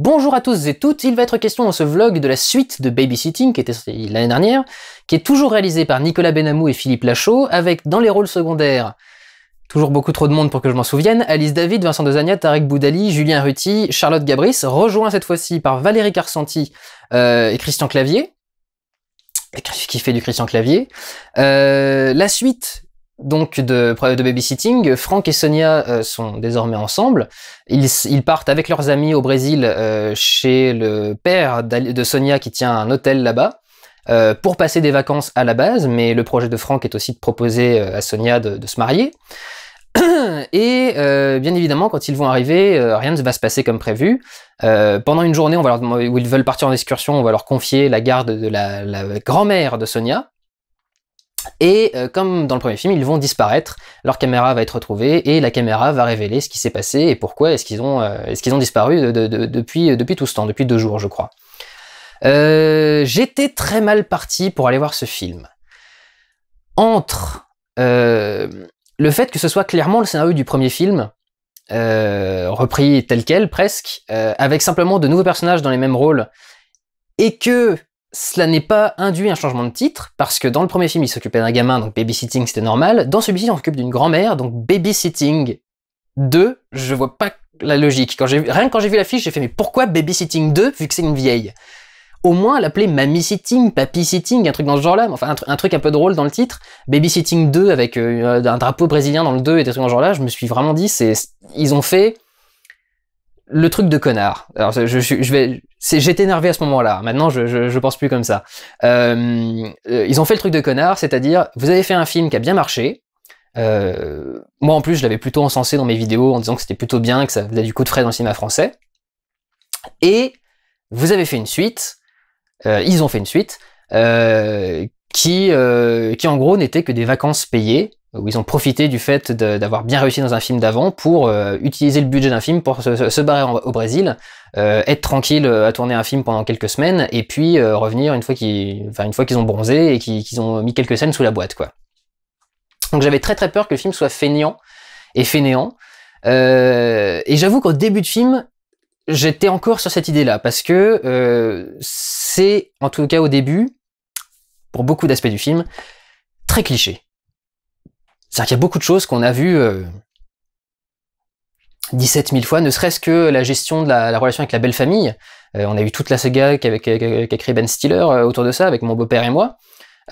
Bonjour à tous et toutes, il va être question dans ce vlog de la suite de Babysitting qui était sorti l'année dernière, qui est toujours réalisé par Nicolas Benamou et Philippe Lachaud, avec dans les rôles secondaires, toujours beaucoup trop de monde pour que je m'en souvienne, Alice David, Vincent Dezania, Tarek Boudali, Julien Ruti, Charlotte Gabris, rejoint cette fois-ci par Valérie Carsanti et Christian Clavier, qui fait du Christian Clavier. La suite donc de Babysitting, Franck et Sonia sont désormais ensemble. Ils partent avec leurs amis au Brésil chez le père de Sonia qui tient un hôtel là-bas pour passer des vacances à la base, mais le projet de Franck est aussi de proposer à Sonia de se marier. Et bien évidemment, quand ils vont arriver, rien ne va se passer comme prévu. Pendant une journée où ils veulent partir en excursion, on va leur confier la garde de la grand-mère de Sonia. Et comme dans le premier film, ils vont disparaître, leur caméra va être retrouvée et la caméra va révéler ce qui s'est passé et pourquoi est-ce qu'ils ont disparu depuis tout ce temps, depuis 2 jours je crois. J'étais très mal parti pour aller voir ce film. Entre le fait que ce soit clairement le scénario du premier film, repris tel quel presque, avec simplement de nouveaux personnages dans les mêmes rôles, et que cela n'est pas induit un changement de titre, parce que dans le premier film, il s'occupait d'un gamin, donc Babysitting, c'était normal. Dans celui-ci, on s'occupe d'une grand-mère, donc Babysitting 2, je vois pas la logique. Rien que quand j'ai vu l'affiche, j'ai fait, mais pourquoi Babysitting 2, vu que c'est une vieille? Au moins, l'appeler Mammy-sitting, Papy-sitting, un truc dans ce genre-là, enfin, un truc un peu drôle dans le titre. Babysitting 2, avec un drapeau brésilien dans le 2 et des trucs dans ce genre-là, je me suis vraiment dit, ils ont fait le truc de connard. Alors j'étais énervé à ce moment-là. Maintenant, je pense plus comme ça. Ils ont fait le truc de connard, c'est-à-dire, vous avez fait un film qui a bien marché. Moi, en plus, je l'avais plutôt encensé dans mes vidéos en disant que c'était plutôt bien, que ça faisait du coup de frais dans le cinéma français. Et vous avez fait une suite. Ils ont fait une suite qui en gros n'était que des vacances payées, où ils ont profité du fait d'avoir bien réussi dans un film d'avant pour utiliser le budget d'un film pour se barrer au Brésil, être tranquille à tourner un film pendant quelques semaines, et puis revenir une fois qu'ils ont bronzé et qu'ils ont mis quelques scènes sous la boîte, quoi. Donc j'avais très peur que le film soit feignant et fainéant, et j'avoue qu'au début de film, j'étais encore sur cette idée-là, parce que c'est, en tout cas au début, pour beaucoup d'aspects du film, très cliché. C'est-à-dire qu'il y a beaucoup de choses qu'on a vues 17 000 fois, ne serait-ce que la gestion de la relation avec la belle famille. On a eu toute la saga qu'a créé Ben Stiller autour de ça, avec mon beau-père et moi,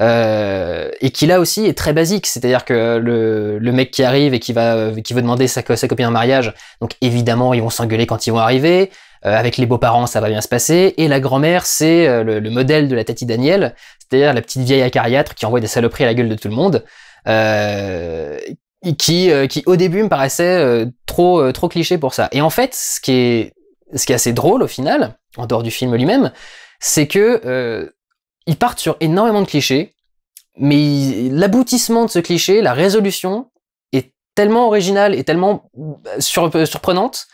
et qui là aussi est très basique. C'est-à-dire que le mec qui arrive et qui veut demander sa copine en mariage, donc évidemment ils vont s'engueuler quand ils vont arriver. Avec les beaux-parents, ça va bien se passer. Et la grand-mère, c'est le modèle de la Tati Daniel, c'est-à-dire la petite vieille acariâtre qui envoie des saloperies à la gueule de tout le monde. Qui au début me paraissait trop cliché pour ça. Et en fait, ce qui est assez drôle au final, en dehors du film lui-même, c'est que ils partent sur énormément de clichés, mais l'aboutissement de ce cliché, la résolution, est tellement originale et tellement surprenante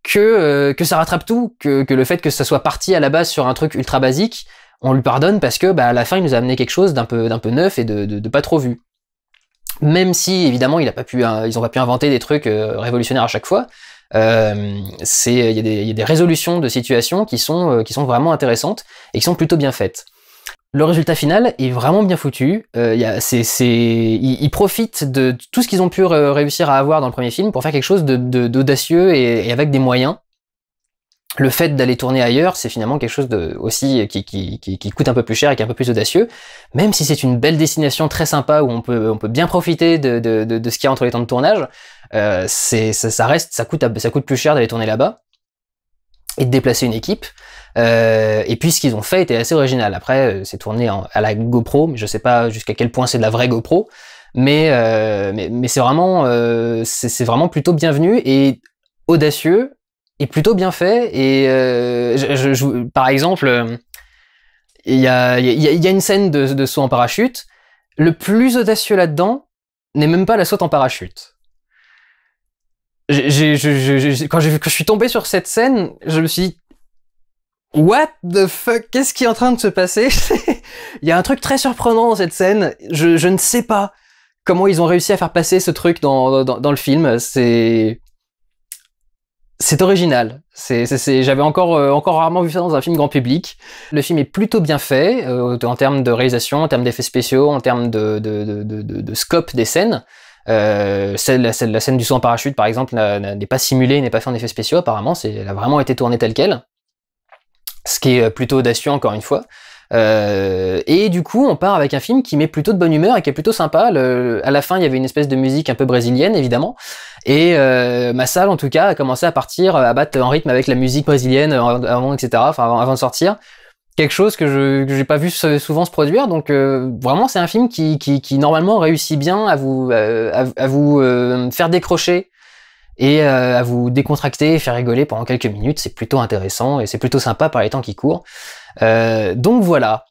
que ça rattrape tout, que le fait que ça soit parti à la base sur un truc ultra basique, on lui pardonne parce que à la fin il nous a amené quelque chose d'un peu neuf et de pas trop vu. Même si évidemment ils ont pas pu inventer des trucs révolutionnaires à chaque fois, il y a des résolutions de situations qui sont vraiment intéressantes et qui sont plutôt bien faites. Le résultat final est vraiment bien foutu. Ils profitent de tout ce qu'ils ont pu réussir à avoir dans le premier film pour faire quelque chose d'audacieux et avec des moyens. Le fait d'aller tourner ailleurs, c'est finalement quelque chose aussi qui coûte un peu plus cher et qui est un peu plus audacieux, même si c'est une belle destination très sympa où on peut bien profiter de ce qu'il y a entre les temps de tournage. Ça coûte plus cher d'aller tourner là-bas et de déplacer une équipe. Et puis ce qu'ils ont fait était assez original. Après, c'est tourné à la GoPro, mais je sais pas jusqu'à quel point c'est de la vraie GoPro, mais c'est vraiment plutôt bienvenu et audacieux. Et plutôt bien fait, et par exemple, il y a une scène de saut en parachute. Le plus audacieux là-dedans n'est même pas la saute en parachute. Quand je suis tombé sur cette scène, je me suis dit, what the fuck, qu'est-ce qui est en train de se passer? Il y a un truc très surprenant dans cette scène, je ne sais pas comment ils ont réussi à faire passer ce truc dans le film, c'est original. J'avais encore rarement vu ça dans un film grand public. Le film est plutôt bien fait en termes de réalisation, en termes d'effets spéciaux, en termes de scope des scènes. La scène du saut en parachute, par exemple, n'est pas simulée, n'est pas fait en effets spéciaux. Apparemment, elle a vraiment été tournée telle quelle. Ce qui est plutôt audacieux, encore une fois. Et du coup, on part avec un film qui met plutôt de bonne humeur et qui est plutôt sympa. À la fin, il y avait une espèce de musique un peu brésilienne, évidemment. Et ma salle, en tout cas, a commencé à partir, à battre en rythme avec la musique brésilienne avant, etc. Enfin, avant de sortir. Quelque chose que j'ai pas vu souvent se produire. Donc, vraiment, c'est un film qui normalement réussit bien à vous faire décrocher et à vous décontracter et faire rigoler pendant quelques minutes. C'est plutôt intéressant et c'est plutôt sympa par les temps qui courent. Donc voilà,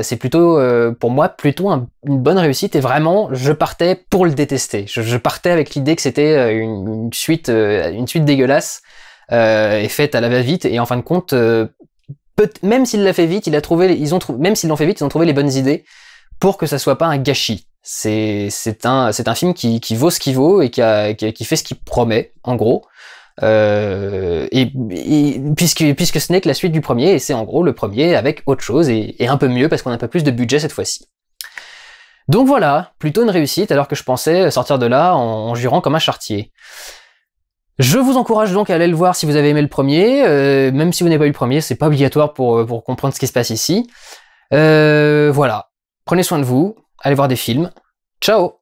c'est plutôt pour moi plutôt une bonne réussite et vraiment je partais pour le détester. Je partais avec l'idée que c'était une suite dégueulasse et faite à la va-vite et en fin de compte même s'il l'a fait vite, même s'ils l'ont fait vite, ils ont trouvé les bonnes idées pour que ça soit pas un gâchis. C'est un film qui vaut ce qu'il vaut et qui fait ce qu'il promet en gros. Et puisque ce n'est que la suite du premier, et c'est en gros le premier avec autre chose et un peu mieux parce qu'on a un peu plus de budget cette fois-ci. Donc voilà, plutôt une réussite alors que je pensais sortir de là en jurant comme un charretier. Je vous encourage donc à aller le voir si vous avez aimé le premier, même si vous n'avez pas eu le premier, c'est pas obligatoire pour comprendre ce qui se passe ici. Voilà, prenez soin de vous, allez voir des films, ciao!